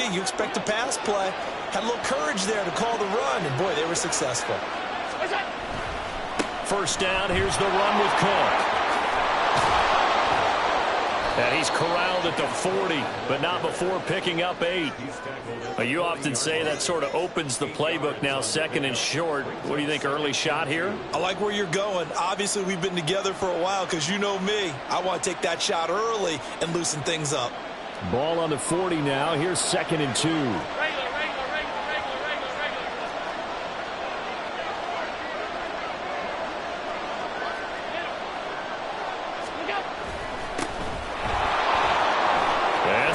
league, you expect a pass play. Had a little courage there to call the run, and boy, they were successful. First down, here's the run with Cook. And he's corralled at the 40, but not before picking up 8. You often say that sort of opens the playbook now, second and short. What do you think, early shot here? I like where you're going. Obviously, we've been together for a while because you know me. I want to take that shot early and loosen things up. Ball on the 40 now. Here's second and 2.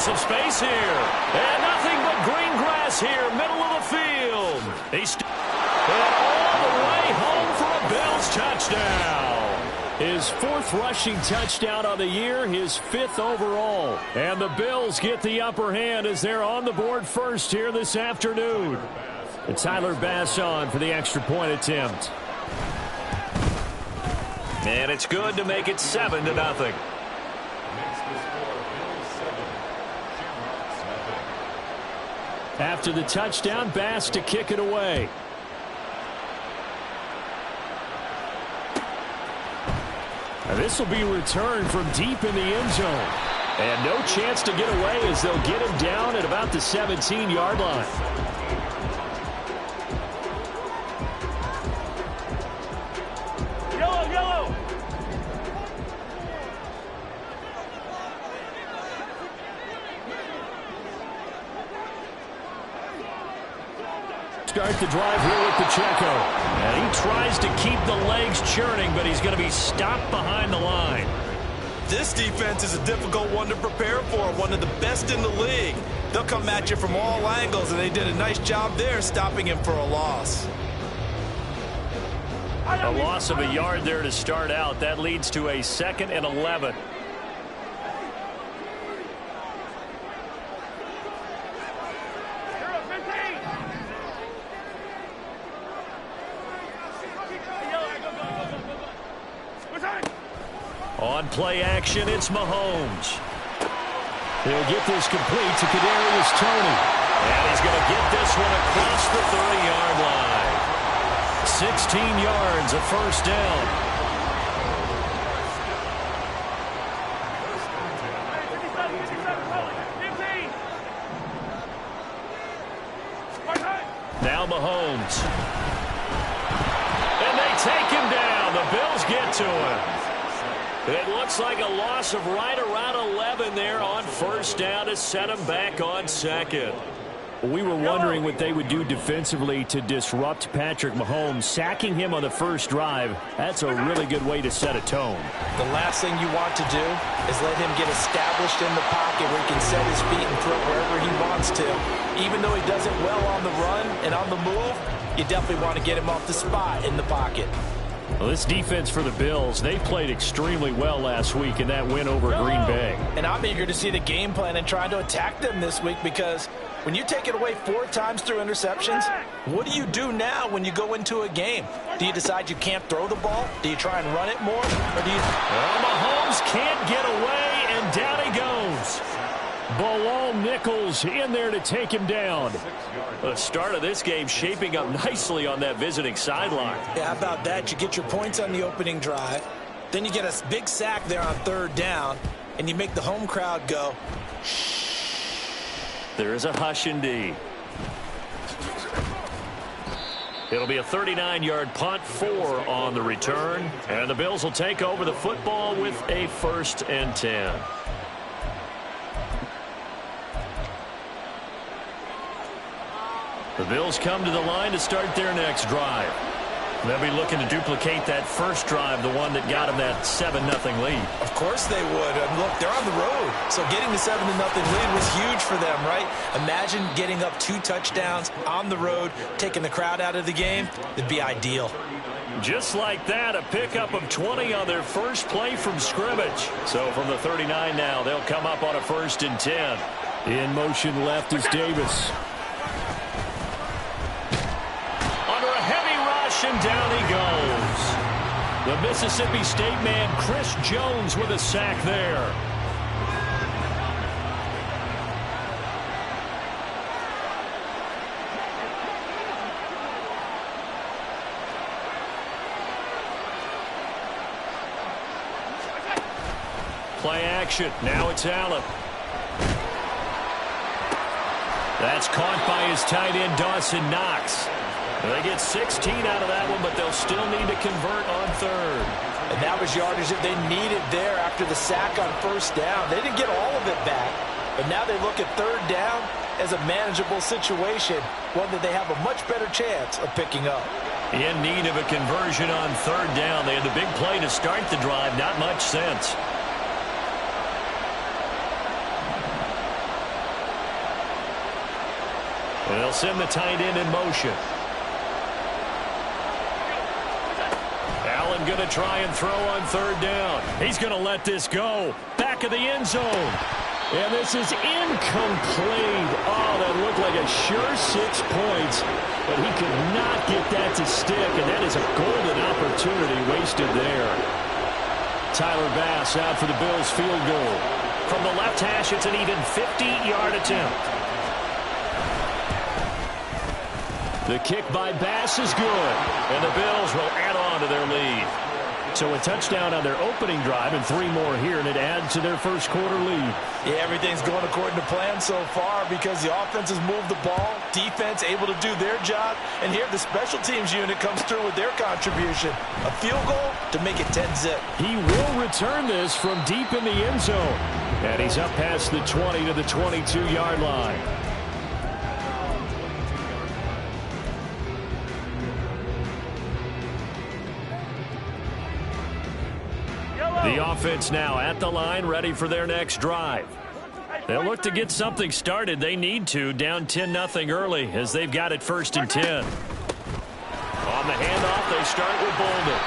Some space here, and nothing but green grass here, middle of the field. He's and all the way home for a Bills touchdown. His 4th rushing touchdown on the year, his 5th overall. And the Bills get the upper hand as they're on the board first here this afternoon. And Tyler Bass on for the extra point attempt. And it's good to make it 7-0. After the touchdown, Bass to kick it away. Now this will be returned from deep in the end zone. And no chance to get away as they'll get him down at about the 17-yard line. Start the drive here with Pacheco. And he tries to keep the legs churning, but he's going to be stopped behind the line. This defense is a difficult one to prepare for, one of the best in the league. They'll come at you from all angles, and they did a nice job there stopping him for a loss. A loss of a yard there to start out. That leads to a 2nd and 11. On play action, it's Mahomes. He'll get this complete to Kadarius Toney. And he's going to get this one across the 30-yard line. 16 yards, a first down. Now Mahomes. And they take him down. The Bills get to him. It looks like a loss of right around 11 there on first down to set him back on second. We were wondering what they would do defensively to disrupt Patrick Mahomes. Sacking him on the first drive, that's a really good way to set a tone. The last thing you want to do is let him get established in the pocket where he can set his feet and throw wherever he wants to. Even though he does it well on the run and on the move, you definitely want to get him off the spot in the pocket. Well, this defense for the Bills, they played extremely well last week in that win over Green Bay. And I'm eager to see the game plan and trying to attack them this week, because when you take it away 4 times through interceptions, what do you do now when you go into a game? Do you decide you can't throw the ball? Do you try and run it more? Or do you... Well, Mahomes can't get away, and down he goes. Bilal Nichols in there to take him down. The start of this game shaping up nicely on that visiting sideline. Yeah, how about that? You get your points on the opening drive. Then you get a big sack there on 3rd down, and you make the home crowd go, shh. There is a hush indeed. It'll be a 39-yard punt, 4 on the return. And the Bills will take over the football with a 1st and 10. The Bills come to the line to start their next drive. They'll be looking to duplicate that first drive, the one that got them that 7-0 lead. Of course they would. Look, they're on the road, so getting the 7-0 lead was huge for them, right? Imagine getting up 2 touchdowns on the road, taking the crowd out of the game. It'd be ideal. Just like that, a pickup of 20 on their first play from scrimmage. So from the 39 now, they'll come up on a 1st and 10. In motion left is Davis. And down he goes. The Mississippi State man, Chris Jones, with a sack there. Play action. Now it's Allen. That's caught by his tight end, Dawson Knox. They get 16 out of that one, but they'll still need to convert on third. And that was yardage that they needed there after the sack on first down. They didn't get all of it back, but now they look at third down as a manageable situation, one that they have a much better chance of picking up. In need of a conversion on third down. They had the big play to start the drive. Not much sense. They'll send the tight end in motion. Allen going to try and throw on third down. He's going to let this go. Back of the end zone. And this is incomplete. Oh, that looked like a sure 6 points. But he could not get that to stick. And that is a golden opportunity wasted there. Tyler Bass out for the Bills field goal. From the left hash, it's an even 50-yard attempt. The kick by Bass is good, and the Bills will add on to their lead. So a touchdown on their opening drive and 3 more here, and it adds to their first quarter lead. Yeah, everything's going according to plan so far because the offense has moved the ball, defense able to do their job, and here the special teams unit comes through with their contribution. A field goal to make it 10-zip. He will return this from deep in the end zone, and he's up past the 20 to the 22-yard line. The offense now at the line, ready for their next drive. They'll look to get something started. They need to, down 10-0 early as they've got it 1st and 10. On the handoff, they start with Bolden.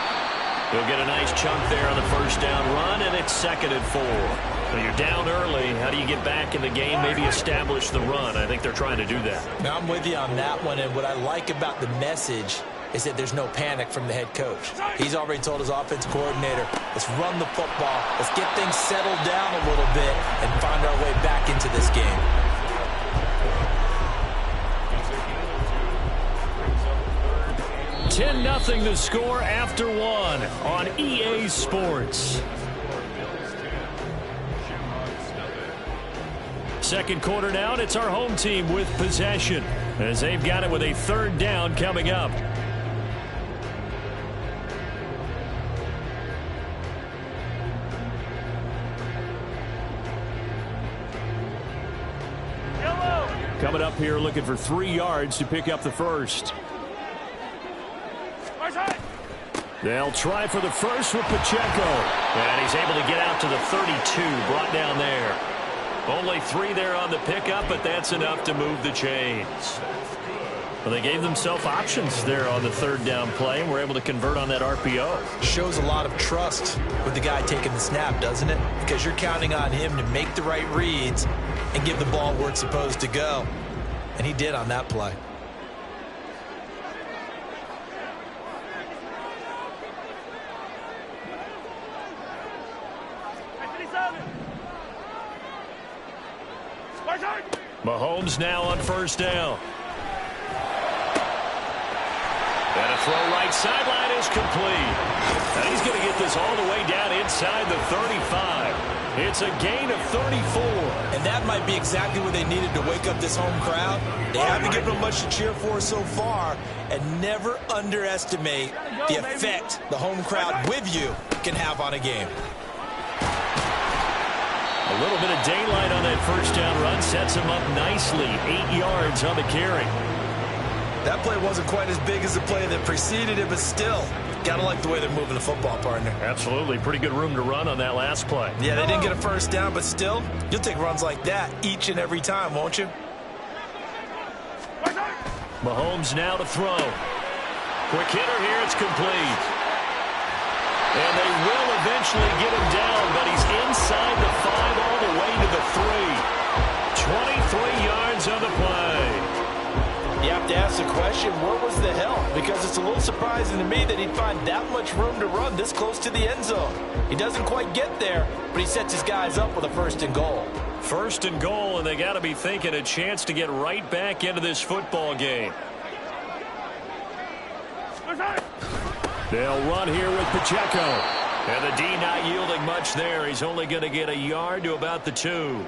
He'll get a nice chunk there on the first down run, and it's 2nd and 4. So you're down early. How do you get back in the game, maybe establish the run? I think they're trying to do that. Now, I'm with you on that one, and what I like about the message is that there's no panic from the head coach. He's already told his offense coordinator, let's run the football, let's get things settled down a little bit and find our way back into this game. $10-0 the score after 1 on EA Sports. Second quarter down, it's our home team with possession as they've got it with a 3rd down coming up. Coming up here looking for 3 yards to pick up the first. They'll try for the first with Pacheco. And he's able to get out to the 32, brought down there. Only 3 there on the pickup, but that's enough to move the chains. Well, they gave themselves options there on the 3rd down play and were able to convert on that RPO. Shows a lot of trust with the guy taking the snap, doesn't it? Because you're counting on him to make the right reads and give the ball where it's supposed to go. And he did on that play. Mahomes now on first down. And a throw right sideline is complete. And he's going to get this all the way down inside the 35. It's a gain of 34. And that might be exactly what they needed to wake up this home crowd. They haven't given them much to cheer for so far. And never underestimate the effect the home crowd with you can have on a game. A little bit of daylight on that first down run sets him up nicely. 8 yards on the carry. That play wasn't quite as big as the play that preceded it, but still, gotta like the way they're moving the football, partner. Absolutely. Pretty good room to run on that last play. Yeah, they didn't get a first down, but still, you'll take runs like that each and every time, won't you? Mahomes now to throw. Quick hitter here, it's complete. And they will eventually get him down, but he's inside the 5 all the way to the 3. 23 yards on the play. You have to ask the question, where was the help? Because it's a little surprising to me that he'd find that much room to run this close to the end zone. He doesn't quite get there, but he sets his guys up with a 1st and goal. 1st and goal, and they got to be thinking a chance to get right back into this football game. They'll run here with Pacheco. And the D not yielding much there. He's only going to get a yard to about the 2.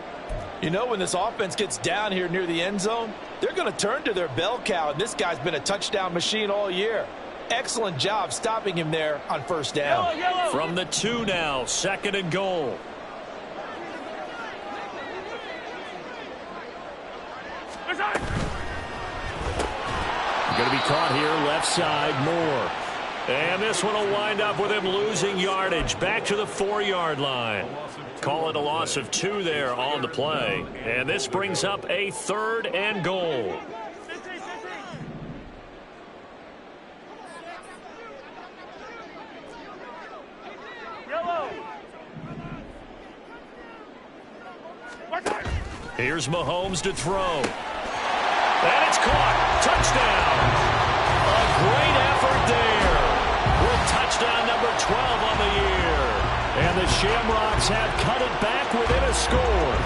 You know, when this offense gets down here near the end zone, they're going to turn to their bell cow, and this guy's been a touchdown machine all year. Excellent job stopping him there on first down. From the 2 now, 2nd and goal. Going to be caught here, left side, Moore. And this one will wind up with him losing yardage. Back to the 4-yard line. Call it a loss of 2 there on the play. And this brings up a 3rd and goal. Here's Mahomes to throw. And it's caught. Touchdown. A great effort there. With touchdown number 12 on the year. And the Shamrocks have cut it back within a score.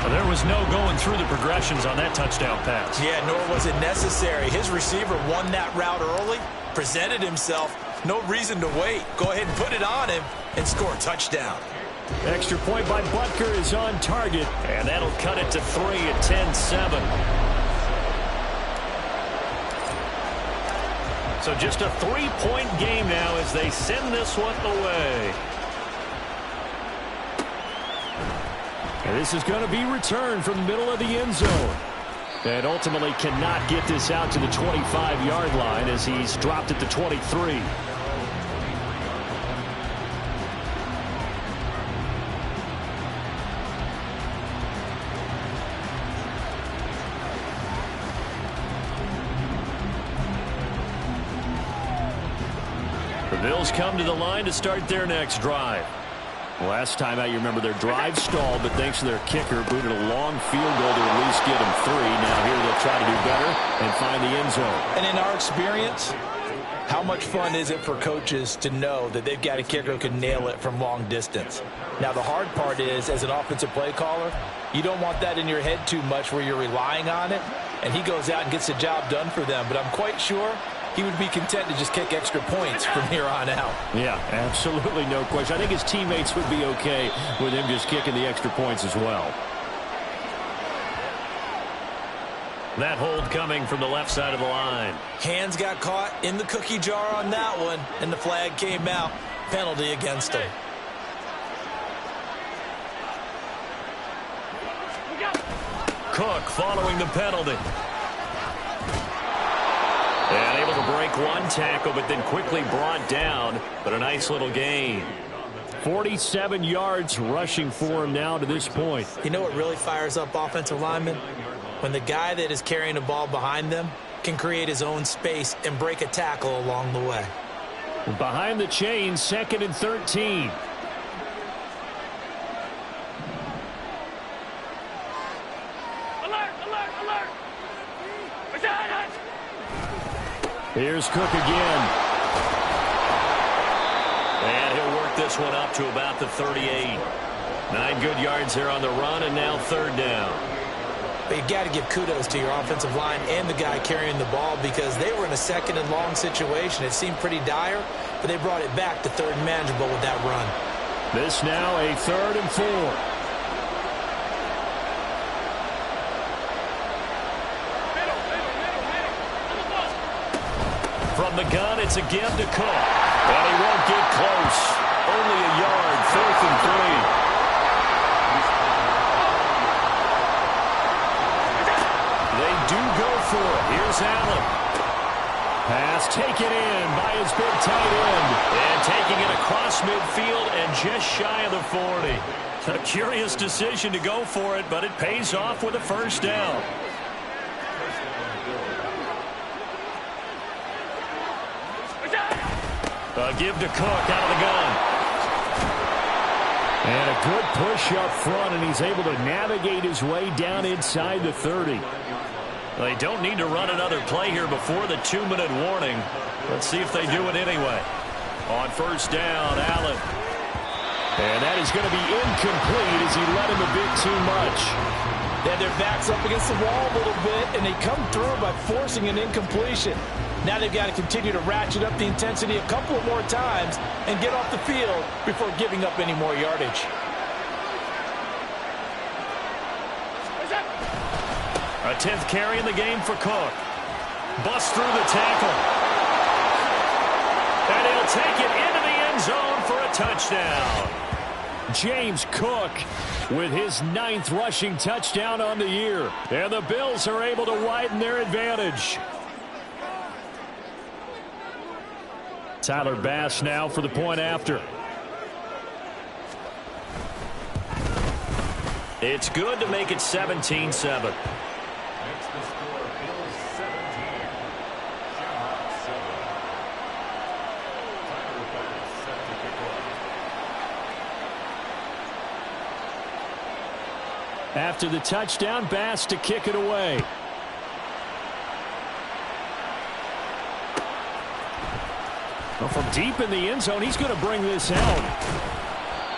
Well, there was no going through the progressions on that touchdown pass. Yeah, nor was it necessary. His receiver won that route early, presented himself. No reason to wait. Go ahead and put it on him and score a touchdown. Extra point by Butker is on target, and that'll cut it to 3 at 10-7. So just a 3-point game now as they send this one away. And this is going to be returned from the middle of the end zone. And ultimately cannot get this out to the 25-yard line as he's dropped at the 23. The Bills come to the line to start their next drive. Last time out, you remember their drive stalled, but thanks to their kicker, booted a long field goal to at least get them 3. Now here they'll try to do better and find the end zone. And in our experience, how much fun is it for coaches to know that they've got a kicker who can nail it from long distance? Now, the hard part is, as an offensive play caller, you don't want that in your head too much where you're relying on it, and he goes out and gets the job done for them. But I'm quite sure he would be content to just kick extra points from here on out. Yeah, absolutely no question. I think his teammates would be okay with him just kicking the extra points as well. That hold coming from the left side of the line. Hands got caught in the cookie jar on that one, and the flag came out. Penalty against him. Cook following the penalty. And able to break one tackle, but then quickly brought down. But a nice little gain. 47 yards rushing for him now to this point. You know what really fires up offensive linemen? When the guy that is carrying the ball behind them can create his own space and break a tackle along the way. Behind the chains, 2nd and 13. Here's Cook again. And he'll work this one up to about the 38. 9 good yards there on the run, and now 3rd down. But you got to give kudos to your offensive line and the guy carrying the ball because they were in a 2nd and long situation. It seemed pretty dire, but they brought it back to 3rd and manageable with that run. This now a 3rd and 4. From the gun, it's a give to Cook. And he won't get close. Only a yard, 4th and 3. They do go for it. Here's Allen. Pass taken in by his big tight end. And taking it across midfield and just shy of the 40. A curious decision to go for it, but it pays off with a 1st down. A give to Cook out of the gun. And a good push up front, and he's able to navigate his way down inside the 30. They don't need to run another play here before the 2-minute warning. Let's see if they do it anyway. On 1st down, Allen. And that is going to be incomplete as he let him a bit too much. They had their backs up against the wall a little bit, and they come through by forcing an incompletion. Now they've got to continue to ratchet up the intensity a couple of more times and get off the field before giving up any more yardage. A 10th carry in the game for Cook. Busts through the tackle. And he'll take it into the end zone for a touchdown. James Cook with his 9th rushing touchdown on the year. And the Bills are able to widen their advantage. Tyler Bass now for the point after. It's good to make it 17-7. After the touchdown, Bass to kick it away. Well, from deep in the end zone, he's going to bring this out.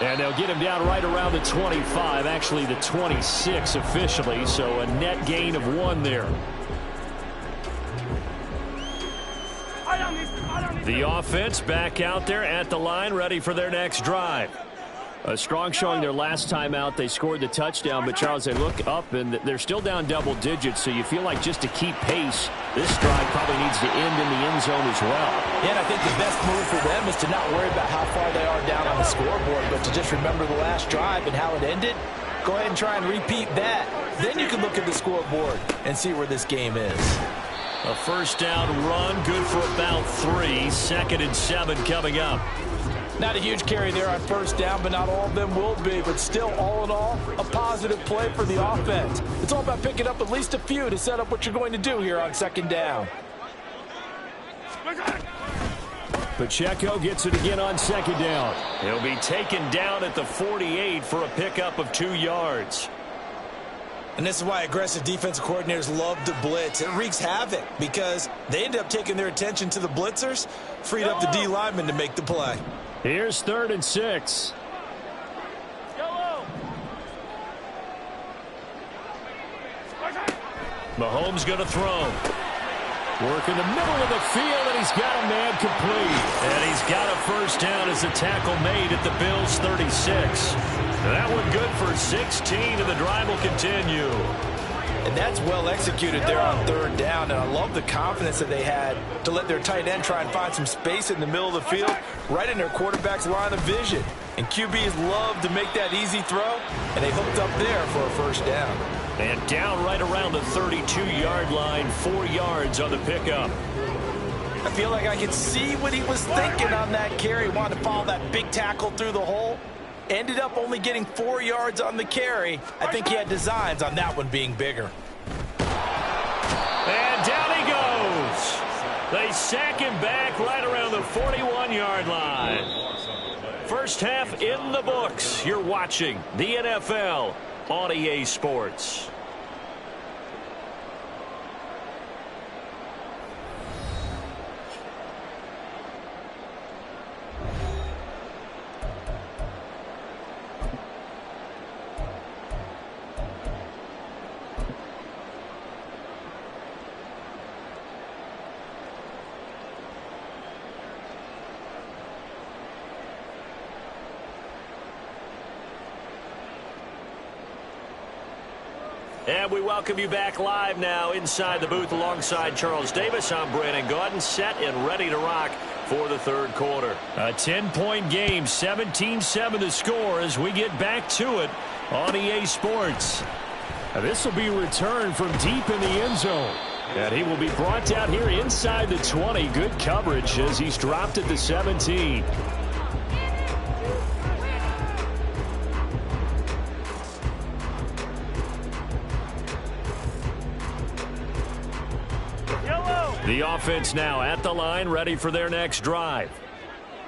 And they'll get him down right around the 25, actually the 26 officially, so a net gain of 1 there. The offense back out there at the line, ready for their next drive. A strong showing their last time out. They scored the touchdown, but, Charles, they look up, and they're still down double digits, so you feel like just to keep pace, this drive probably needs to end in the end zone as well. Yeah, and I think the best move for them is to not worry about how far they are down on the scoreboard, but to just remember the last drive and how it ended. Go ahead and try and repeat that. Then you can look at the scoreboard and see where this game is. A first down run, good for about 3. 2nd and 7 coming up. Not a huge carry there on first down, but not all of them will be. But still, all in all, a positive play for the offense. It's all about picking up at least a few to set up what you're going to do here on 2nd down. Pacheco gets it again on 2nd down. He'll be taken down at the 48 for a pickup of 2 yards. And this is why aggressive defensive coordinators love to blitz. It wreaks havoc because they end up taking their attention to the blitzers, freed up the D lineman to make the play. Here's 3rd and 6. Mahomes going to throw. Work in the middle of the field, and he's got a man complete. And he's got a first down as the tackle made at the Bills' 36. That one good for 16, and the drive will continue. And that's well executed there on 3rd down, and I love the confidence that they had to let their tight end try and find some space in the middle of the field, right in their quarterback's line of vision. And QBs love to make that easy throw, and they hooked up there for a first down. And down right around the 32-yard line, 4 yards on the pickup. I feel like I could see what he was thinking on that carry. Wanted to follow that big tackle through the hole. Ended up only getting 4 yards on the carry. I think he had designs on that one being bigger. And down he goes. They sack him back right around the 41-yard line. First half in the books. You're watching the NFL on EA Sports. And we welcome you back live now inside the booth alongside Charles Davis. I'm Brandon Gaudin, set and ready to rock for the 3rd quarter. A 10-point game, 17-7 the score as we get back to it on EA Sports. Now, this will be returned from deep in the end zone. And he will be brought down here inside the 20. Good coverage as he's dropped at the 17. The offense now at the line, ready for their next drive.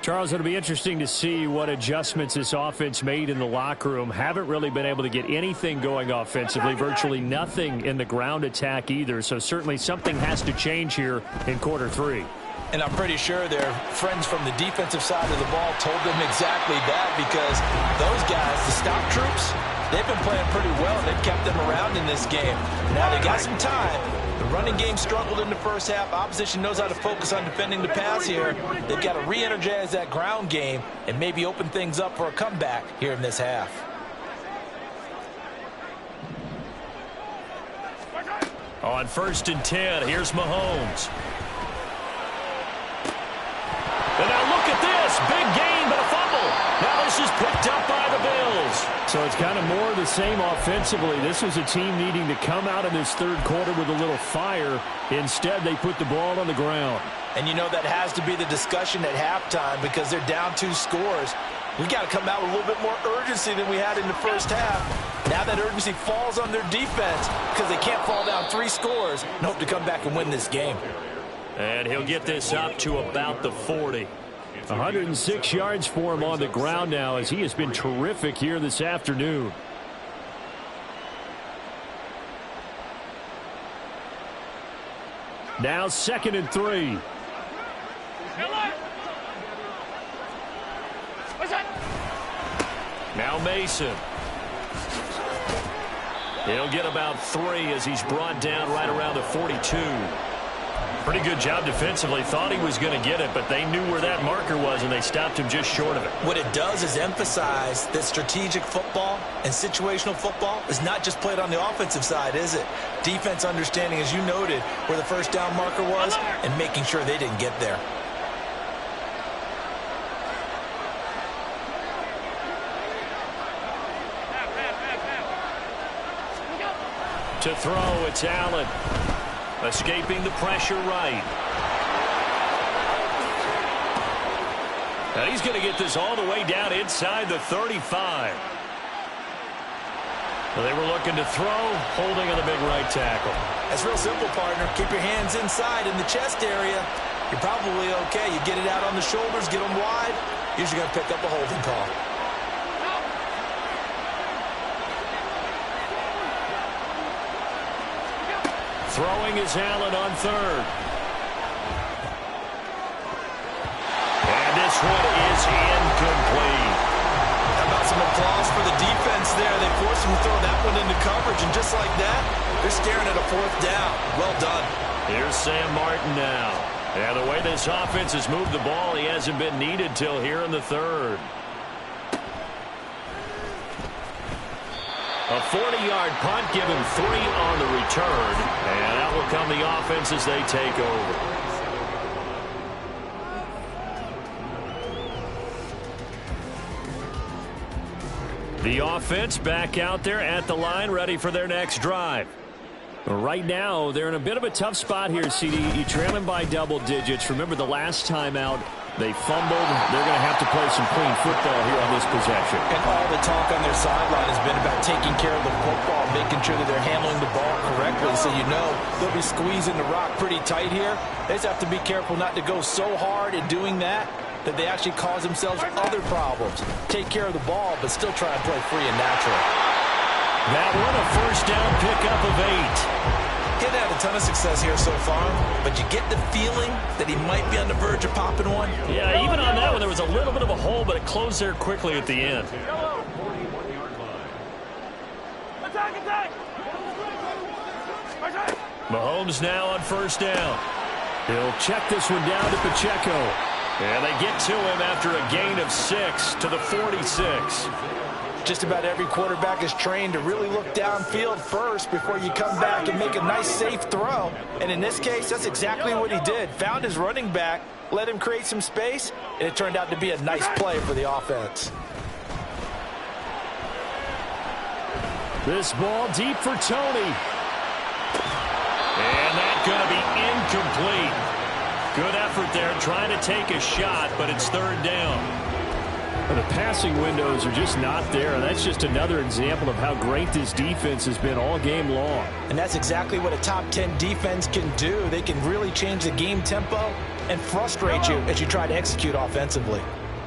Charles, it'll be interesting to see what adjustments this offense made in the locker room. Haven't really been able to get anything going offensively, virtually nothing in the ground attack either. So certainly something has to change here in quarter 3. And I'm pretty sure their friends from the defensive side of the ball told them exactly that, because those guys, the stop troops, they've been playing pretty well. They've kept them around in this game. Now they got some time, The running game struggled in the first half. Opposition knows how to focus on defending the pass here. They've got to re-energize that ground game and maybe open things up for a comeback here in this half. On 1st and 10, here's Mahomes. And now look at this. Big gain, but a fumble. Now this is picked up by the Bills. So it's kind of more of the same offensively. This was a team needing to come out in this third quarter with a little fire. Instead, they put the ball on the ground. And you know that has to be the discussion at halftime because they're down 2 scores. We got to come out with a little bit more urgency than we had in the first half. Now that urgency falls on their defense because they can't fall down 3 scores and hope to come back and win this game. And he'll get this up to about the 40. 106 yards for him on the ground now as he has been terrific here this afternoon. Now 2nd and 3. Now Mason. He'll get about 3 as he's brought down right around the 42. Pretty good job defensively. Thought he was going to get it, but they knew where that marker was, and they stopped him just short of it. What it does is emphasize that strategic football and situational football is not just played on the offensive side, is it? Defense understanding, as you noted, where the first down marker was and making sure they didn't get there. To throw, it's Allen. Escaping the pressure right. And he's going to get this all the way down inside the 35. Well, they were looking to throw, holding on the big right tackle. That's real simple, partner. Keep your hands inside in the chest area. You're probably okay. You get it out on the shoulders, get them wide. Usually going to pick up a holding call. Throwing is Allen on 3rd. And this one is incomplete. How about some applause for the defense there? They forced him to throw that one into coverage, and just like that, they're staring at a 4th down. Well done. Here's Sam Martin now. And the way this offense has moved the ball, he hasn't been needed till here in the 3rd. A 40-yard punt, give him 3 on the return. And out will come the offense as they take over. The offense back out there at the line, ready for their next drive. Right now, they're in a bit of a tough spot here, CD. You trail them by double digits. Remember the last time out, they fumbled. They're going to have to play some clean football here on this possession. And all the talk on their sideline has been about taking care of the football, making sure that they're handling the ball correctly. So you know they'll be squeezing the rock pretty tight here. They just have to be careful not to go so hard in doing that they actually cause themselves other problems. Take care of the ball, but still try and play free and natural. That one a first down pickup of 8. He hasn't had a ton of success here so far, but you get the feeling that he might be on the verge of popping one. Yeah, even on that one, there was a little bit of a hole, but it closed there quickly at the end. Mahomes now on first down. He'll check this one down to Pacheco. And they get to him after a gain of 6 to the 46. Just about every quarterback is trained to really look downfield first before you come back and make a nice, safe throw. And in this case, that's exactly what he did. Found his running back, let him create some space, and it turned out to be a nice play for the offense. This ball deep for Tony. And that's going to be incomplete. Good effort there trying to take a shot, but it's 3rd down. The passing windows are just not there. That's just another example of how great this defense has been all game long. And that's exactly what a top 10 defense can do. They can really change the game tempo and frustrate you as you try to execute offensively.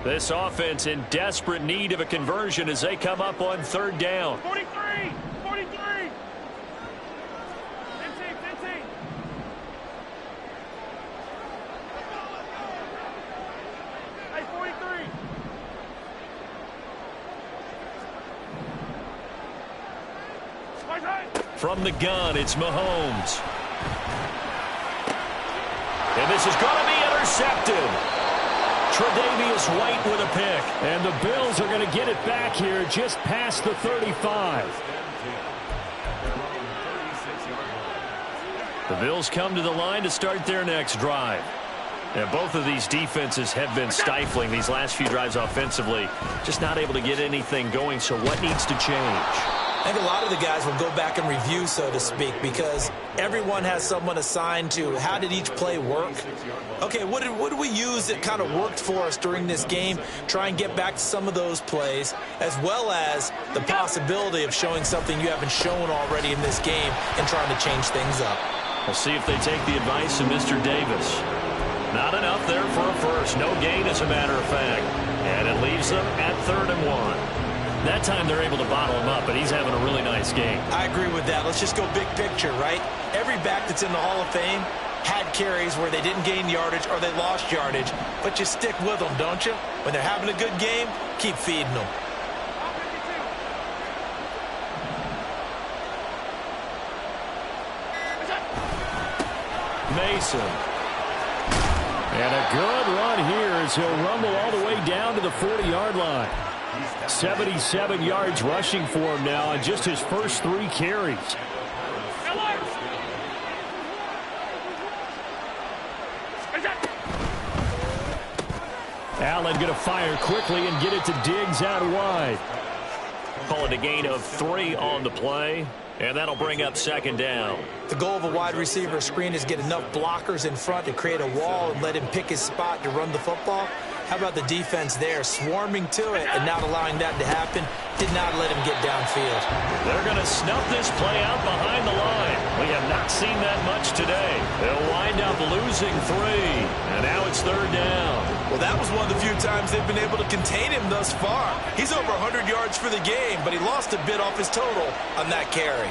This offense in desperate need of a conversion as they come up on 3rd down. 43! 43! 15, 15! Hey, 43! From the gun, it's Mahomes. And this is going to be intercepted. Tre'Davious White with a pick. And the Bills are going to get it back here just past the 35. The Bills come to the line to start their next drive. And both of these defenses have been stifling these last few drives offensively. Just not able to get anything going, so what needs to change? I think a lot of the guys will go back and review, so to speak, because everyone has someone assigned to how did each play work. Okay, what did we use that kind of worked for us during this game? Try and get back to some of those plays, as well as the possibility of showing something you haven't shown already in this game and trying to change things up. We'll see if they take the advice of Mr. Davis. Not enough there for a first. No gain, as a matter of fact. And it leaves them at 3rd and 1. That time they're able to bottle him up, but he's having a really nice game. I agree with that. Let's just go big picture, right? Every back that's in the Hall of Fame had carries where they didn't gain yardage or they lost yardage, but you stick with them, don't you? When they're having a good game, keep feeding them. Mason. And a good run here as he'll rumble all the way down to the 40-yard line. 77 yards rushing for him now on just his first 3 carries. Allen going to fire quickly and get it to Diggs out wide. Call it a gain of 3 on the play, and that'll bring up 2nd down. The goal of a wide receiver screen is get enough blockers in front to create a wall and let him pick his spot to run the football. How about the defense there, swarming to it and not allowing that to happen? Did not let him get downfield. They're going to snuff this play out behind the line. We have not seen that much today. They'll wind up losing 3, and now it's 3rd down. Well, that was one of the few times they've been able to contain him thus far. He's over 100 yards for the game, but he lost a bit off his total on that carry.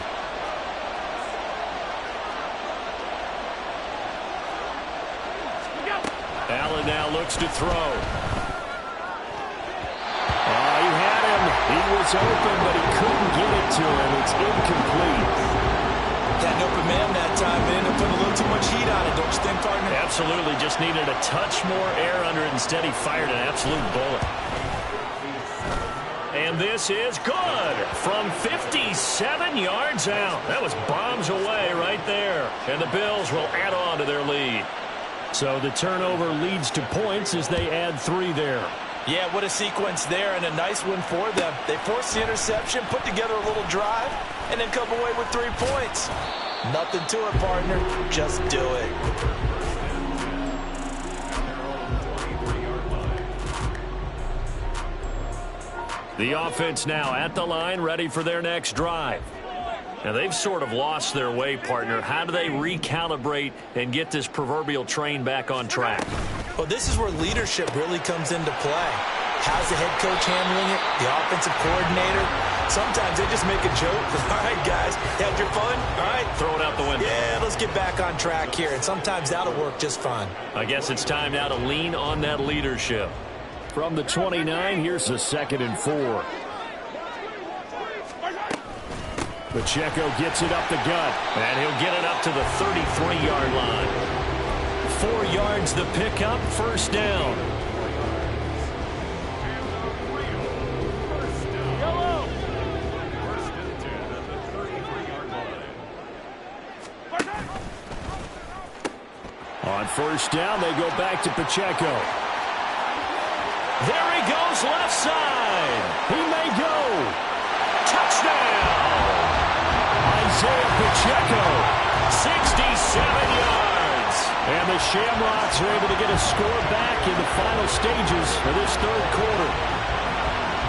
Allen now looks to throw. He had him. He was open, but he couldn't get it to him. It's incomplete. Got an open man that time. They ended up putting a little too much heat on it, don't you think, partner? Absolutely. Just needed a touch more air under it. Instead, he fired an absolute bullet. And this is good from 57 yards out. That was bombs away right there. And the Bills will add on to their lead. So the turnover leads to points as they add 3 there. Yeah, what a sequence there, and a nice one for them. They forced the interception, put together a little drive, and then come away with 3 points. Nothing to it, partner. Just do it. The offense now at the line, ready for their next drive. Now, they've sort of lost their way, partner. How do they recalibrate and get this proverbial train back on track? Well, this is where leadership really comes into play. How's the head coach handling it? The offensive coordinator? Sometimes they just make a joke. All right, guys, had your fun? All right. Throw it out the window. Yeah, let's get back on track here. And sometimes that'll work just fine. I guess it's time now to lean on that leadership. From the 29, here's a 2nd and 4. Pacheco gets it up the gut. And he'll get it up to the 33-yard line. 4 yards the pickup, 1st down. On 1st down, they go back to Pacheco. There he goes, left side. He may go. Touchdown! Isaiah Pacheco, 67 yards. And the Shamrocks are able to get a score back in the final stages of this 3rd quarter.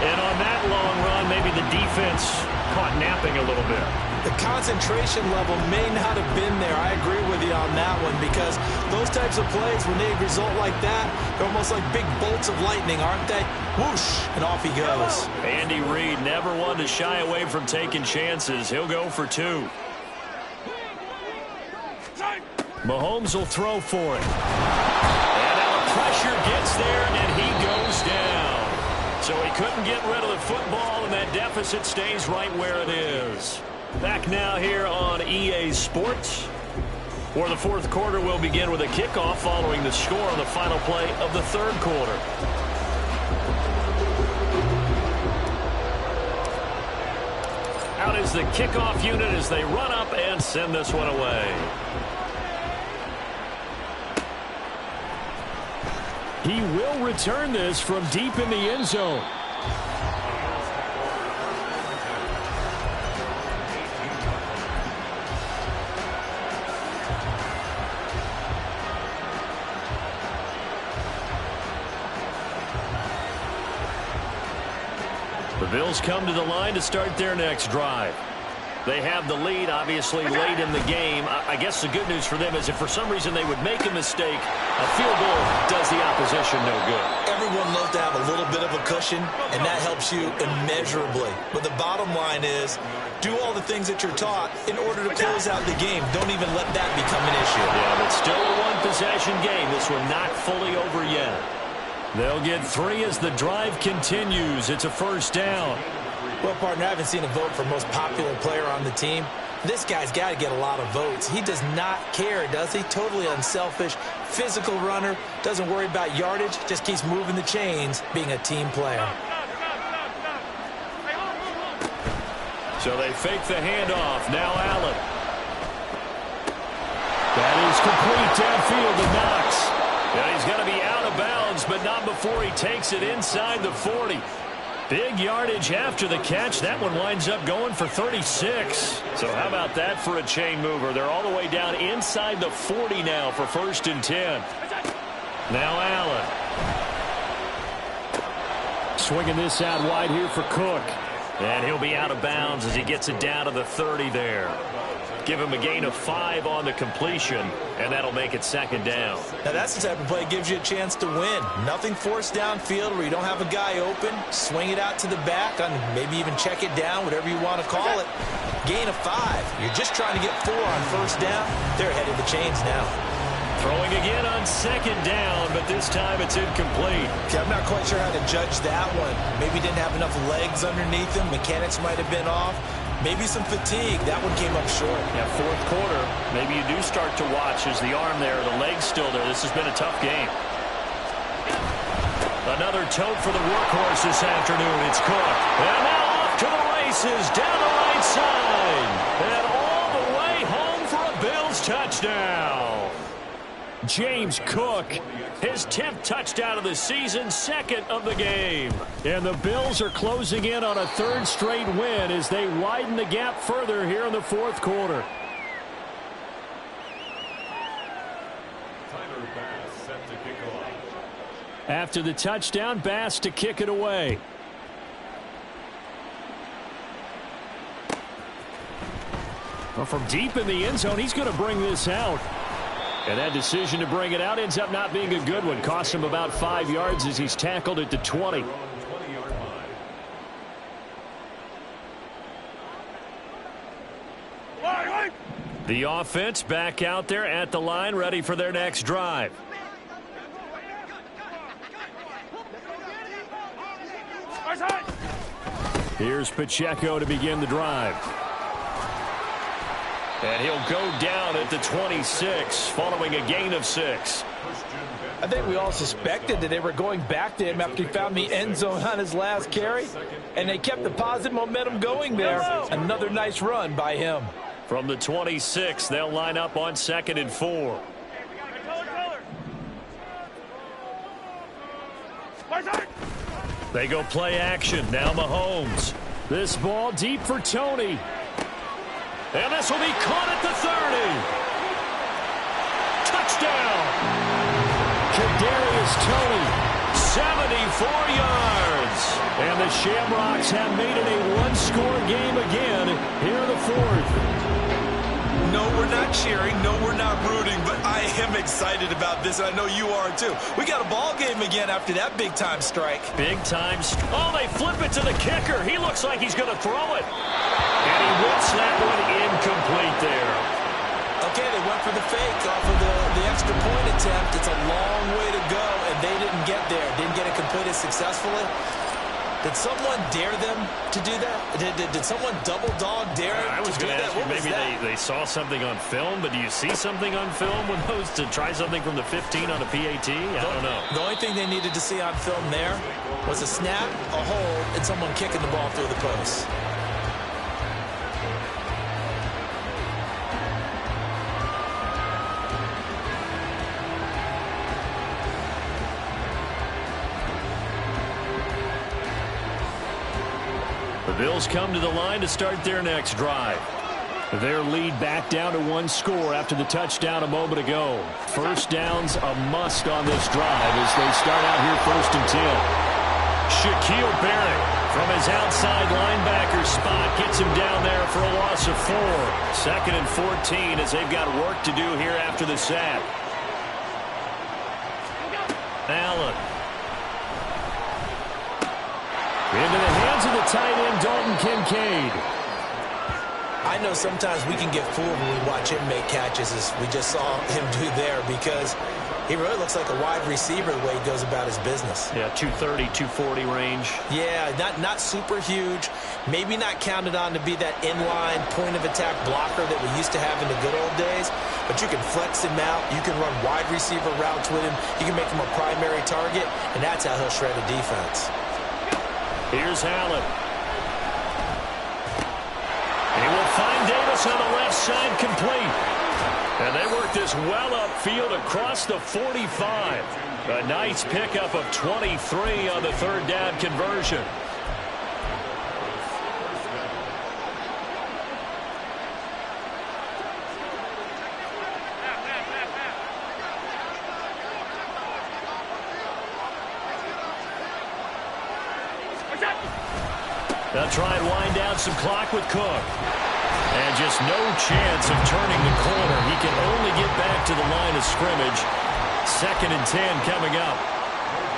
And on that long run, maybe the defense caught napping a little bit. The concentration level may not have been there. I agree with you on that one, because those types of plays, when they result like that, they're almost like big bolts of lightning, aren't they? Whoosh, and off he goes. Andy Reid never one to shy away from taking chances. He'll go for 2. Mahomes will throw for it. And now the pressure gets there, and he goes down. So he couldn't get rid of the football, and that deficit stays right where it is. Back now here on EA Sports. Or the fourth quarter will begin with a kickoff following the score on the final play of the third quarter. Out is the kickoff unit as they run up and send this one away. He will return this from deep in the end zone. The Bills come to the line to start their next drive. They have the lead, obviously, late in the game. I guess the good news for them is if for some reason they would make a mistake, a field goal does the opposition no good. Everyone loves to have a little bit of a cushion, and that helps you immeasurably. But the bottom line is, do all the things that you're taught in order to close out the game. Don't even let that become an issue. Yeah, but still a one-possession game. This one not fully over yet. They'll get 3 as the drive continues. It's a first down. Well, partner, I haven't seen a vote for most popular player on the team. This guy's got to get a lot of votes. He does not care, does he? Totally unselfish, physical runner, doesn't worry about yardage, just keeps moving the chains, being a team player. So they fake the handoff. Now Allen. That is complete downfield to Knox. And he's going to be out of bounds, but not before he takes it inside the 40. Big yardage after the catch. That one winds up going for 36. So how about that for a chain mover? They're all the way down inside the 40 now for 1st and 10. Now Allen. Swinging this out wide here for Cook. And he'll be out of bounds as he gets it down to the 30 there. Give him a gain of 5 on the completion, and that'll make it 2nd down. Now that's the type of play that gives you a chance to win. Nothing forced downfield where you don't have a guy open. Swing it out to the back, and maybe even check it down, whatever you want to call it. Gain of 5. You're just trying to get 4 on 1st down. They're ahead of the chains now. Throwing again on 2nd down, but this time it's incomplete. Okay, I'm not quite sure how to judge that one. Maybe didn't have enough legs underneath him. Mechanics might have been off. Maybe some fatigue. That one came up short. Yeah, 4th quarter. Maybe you do start to watch as the arm there, the leg's still there. This has been a tough game. Another tote for the workhorse this afternoon. It's Cook. And now off to the races down the right side. And all the way home for a Bills touchdown. James Cook. His 10th touchdown of the season, 2nd of the game. And the Bills are closing in on a 3rd straight win as they widen the gap further here in the 4th quarter. After the touchdown, Bass to kick it away. Well, from deep in the end zone, he's going to bring this out. And that decision to bring it out ends up not being a good one. Costs him about 5 yards as he's tackled at the 20. The offense back out there at the line, ready for their next drive. Here's Pacheco to begin the drive. And he'll go down at the 26 following a gain of 6. I think we all suspected that they were going back to him after he found the end zone on his last carry, and they kept the positive momentum going there. Another nice run by him. From the 26, they'll line up on 2nd and 4. They go play action. Now Mahomes. This ball deep for Tony. And this will be caught at the 30. Touchdown. Kadarius Toney. 74 yards. And the Shamrocks have made it a one-score game again here in the 4th. No, we're not cheering. No, we're not rooting, but I am excited about this, and I know you are too. We got a ball game again after that big-time strike. Big time. Oh, they flip it to the kicker. He looks like he's going to throw it. And he whips that one incomplete there. Okay, they went for the fake off of the extra point attempt. It's a long way to go, and they didn't get there. Didn't get it completed successfully. Did someone dare them to do that? Did someone double dog dare I was to do going to that? ask you, maybe they saw something on film, but do you see something on film with those to try something from the 15 on a PAT? I don't know. The only thing they needed to see on film there was a snap, a hold, and someone kicking the ball through the post. The Bills come to the line to start their next drive. Their lead back down to 1 score after the touchdown a moment ago. First down's a must on this drive as they start out here 1st and 10. Shaquille Barrett from his outside linebacker spot gets him down there for a loss of 4. 2nd and 14 as they've got work to do here after the sack. Allen. Into the hands of the tight end, Dalton Kincaid. I know sometimes we can get fooled when we watch him make catches, as we just saw him do there, because he really looks like a wide receiver the way he goes about his business. Yeah, 230, 240 range. Yeah, not super huge. Maybe not counted on to be that inline point-of-attack blocker that we used to have in the good old days, but you can flex him out. You can run wide receiver routes with him. You can make him a primary target, and that's how he'll shred a defense. Here's Allen. He will find Davis on the left side, complete. And they work this well upfield across the 45. A nice pickup of 23 on the 3rd down conversion. They'll try and wind down some clock with Cook. And just no chance of turning the corner. He can only get back to the line of scrimmage. 2nd and 10 coming up.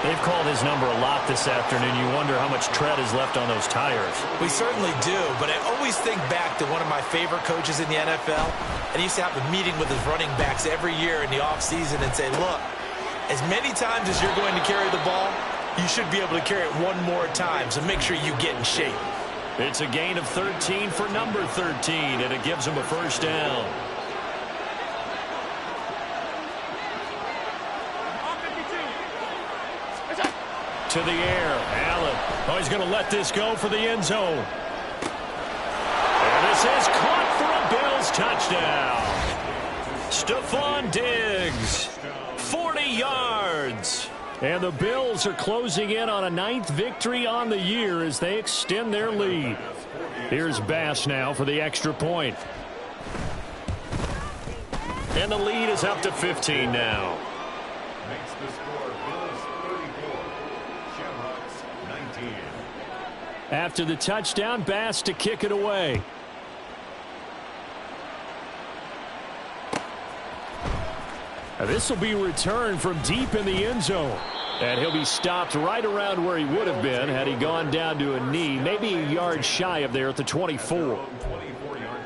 They've called his number a lot this afternoon. You wonder how much tread is left on those tires. We certainly do, but I always think back to one of my favorite coaches in the NFL. And he used to have a meeting with his running backs every year in the offseason and say, look, as many times as you're going to carry the ball, you should be able to carry it one more time, so make sure you get in shape. It's a gain of 13 for number 13, and it gives him a 1st down. To the air, Allen. Oh, he's going to let this go for the end zone. And this is caught for a Bills touchdown. Stephon Diggs, 40 yards. And the Bills are closing in on a 9th victory on the year as they extend their lead. Here's Bass now for the extra point. And the lead is up to 15 now. Makes the score Bills 34, Shamrocks 19. After the touchdown, Bass to kick it away. This will be returned from deep in the end zone. And he'll be stopped right around where he would have been had he gone down to a knee, maybe a yard shy of there at the 24. 24-yard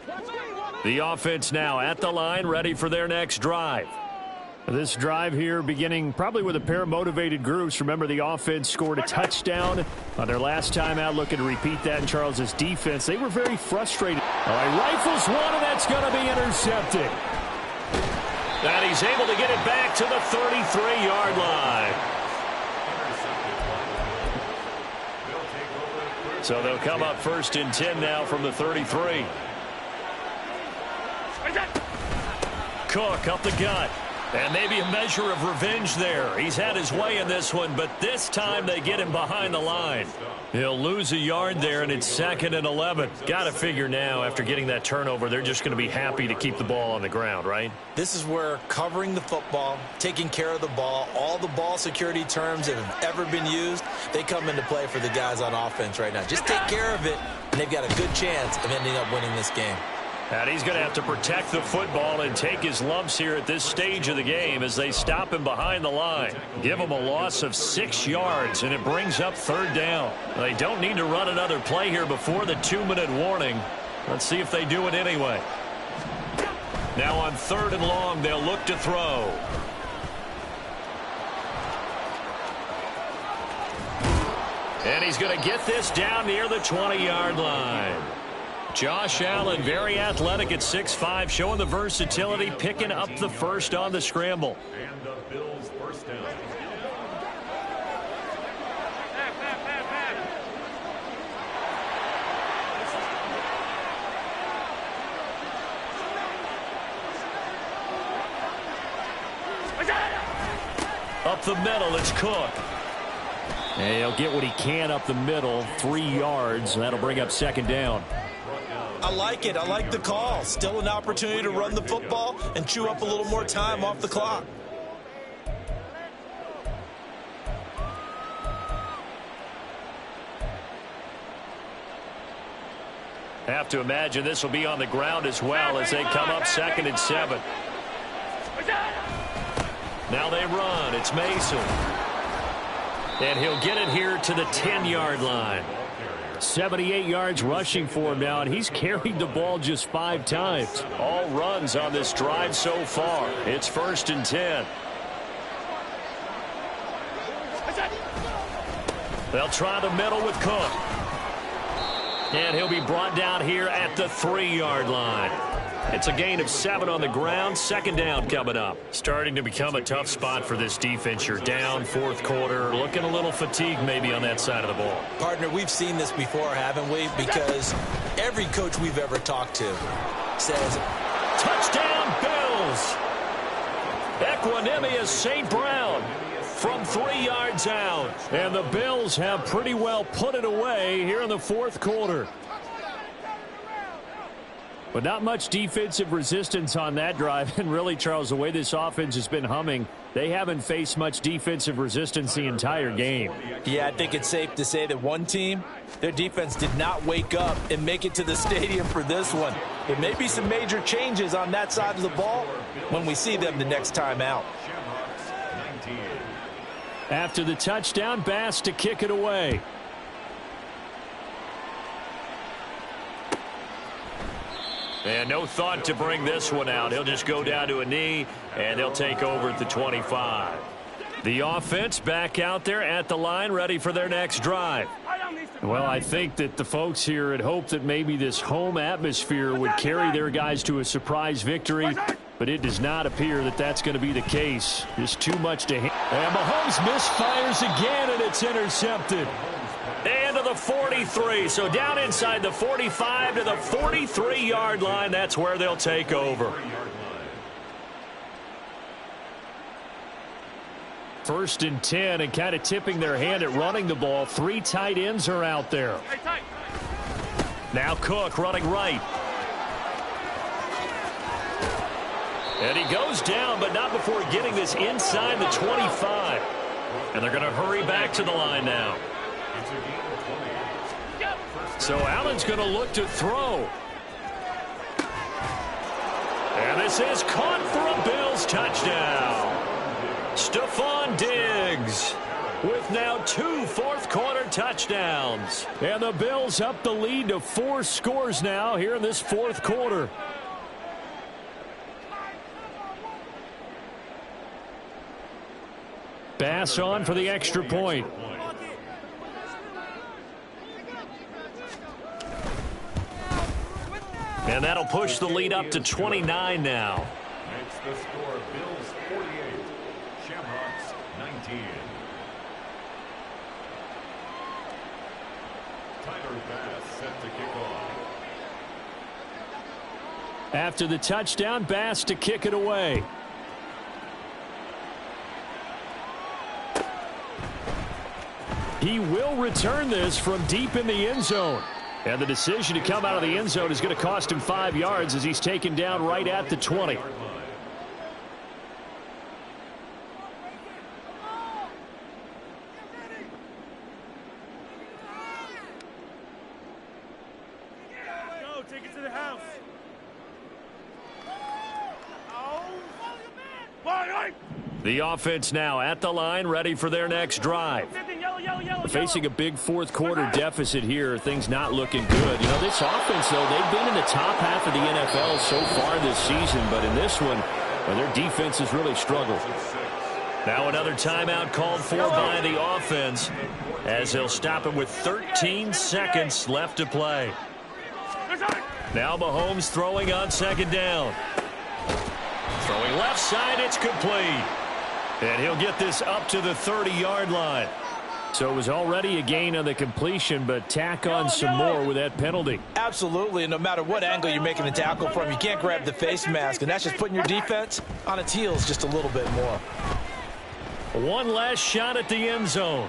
line. The offense now at the line, ready for their next drive. This drive here beginning probably with a pair of motivated groups. Remember, the offense scored a touchdown on their last time out, looking to repeat that in Charles's defense. They were very frustrated. All right, rifles one, and that's going to be intercepted. And he's able to get it back to the 33-yard line. So they'll come up 1st and 10 now from the 33. Cook up the gut. And maybe a measure of revenge there. He's had his way in this one, but this time they get him behind the line. He'll lose a yard there, and it's 2nd and 11. Got to figure now, after getting that turnover, they're just going to be happy to keep the ball on the ground, right? This is where covering the football, taking care of the ball, all the ball security terms that have ever been used, they come into play for the guys on offense right now. Just take care of it, and they've got a good chance of ending up winning this game. And he's going to have to protect the football and take his lumps here at this stage of the game as they stop him behind the line. Give him a loss of 6 yards, and it brings up 3rd down. They don't need to run another play here before the 2-minute warning. Let's see if they do it anyway. Now on 3rd and long, they'll look to throw. And he's going to get this down near the 20-yard line. Josh Allen, very athletic at 6'5", showing the versatility, picking up the first on the scramble. And the Bills first down. Up the middle, it's Cook. And he'll get what he can up the middle, 3 yards. That'll bring up second down. I like it. I like the call. Still an opportunity to run the football and chew up a little more time off the clock. Have to imagine this will be on the ground as well as they come up 2nd and 7. Now they run. It's Mason. And he'll get it here to the 10-yard line. 78 yards rushing for him now, and he's carried the ball just 5 times. All runs on this drive so far. It's 1st and 10. They'll try the middle with Cook. And he'll be brought down here at the 3-yard line. It's a gain of 7 on the ground. Second down coming up. Starting to become a tough spot for this defense. You're down 4th quarter. Looking a little fatigued maybe on that side of the ball. Partner, we've seen this before, haven't we? Because every coach we've ever talked to says, touchdown Bills. Equanimous St. Brown from 3 yards out. And the Bills have pretty well put it away here in the 4th quarter. But not much defensive resistance on that drive. And really, Charles, the way this offense has been humming, they haven't faced much defensive resistance the entire game. Yeah, I think it's safe to say that one team, their defense did not wake up and make it to the stadium for this one. There may be some major changes on that side of the ball when we see them the next time out. After the touchdown, Bass to kick it away. And no thought to bring this one out. He'll just go down to a knee, and they'll take over at the 25. The offense back out there at the line, ready for their next drive. Well, I think that the folks here had hoped that maybe this home atmosphere would carry their guys to a surprise victory, but it does not appear that that's going to be the case. Just too much to handle. And Mahomes misfires again, and it's intercepted. And to the 43, so down inside the 45 to the 43-yard line. That's where they'll take over. 1st and 10, and kind of tipping their hand at running the ball. 3 tight ends are out there. Now Cook running right. And he goes down, but not before getting this inside the 25. And they're going to hurry back to the line now. So Allen's going to look to throw. And this is caught for a Bills touchdown. Stephon Diggs with now 2 fourth-quarter touchdowns. And the Bills up the lead to 4 scores now here in this 4th quarter. Bass on for the extra point. And that'll push the lead up to 29 now. Makes the score Bills 48, Shamrocks 19. Tyler Bass set to kick off. After the touchdown, Bass to kick it away. He will return this from deep in the end zone. And the decision to come out of the end zone is going to cost him 5 yards as he's taken down right at the 20. Go, take it to the house. The offense now at the line, ready for their next drive. Facing a big 4th quarter deficit here, things not looking good. You know, this offense, though, they've been in the top half of the NFL so far this season, but in this one, well, their defense has really struggled. Now another timeout called for by the offense as they'll stop it with 13 seconds left to play. Now Mahomes throwing on second down. Throwing left side, it's complete. And he'll get this up to the 30-yard line. So it was already a gain on the completion, but tack on some more with that penalty. Absolutely, and no matter what angle you're making the tackle from, you can't grab the face mask, and that's just putting your defense on its heels just a little bit more. One last shot at the end zone.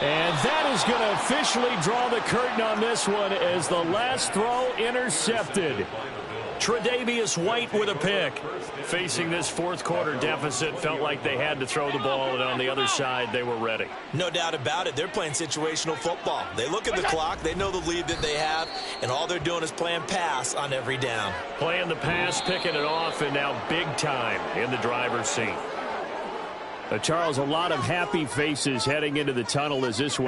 And that is going to officially draw the curtain on this one as the last throw intercepted. Tre'Davious White with a pick. Facing this fourth quarter deficit, felt like they had to throw the ball, and on the other side, they were ready. No doubt about it. They're playing situational football. They look at the clock, they know the lead that they have, and all they're doing is playing pass on every down. Playing the pass, picking it off, and now big time in the driver's seat. Charles, a lot of happy faces heading into the tunnel as this one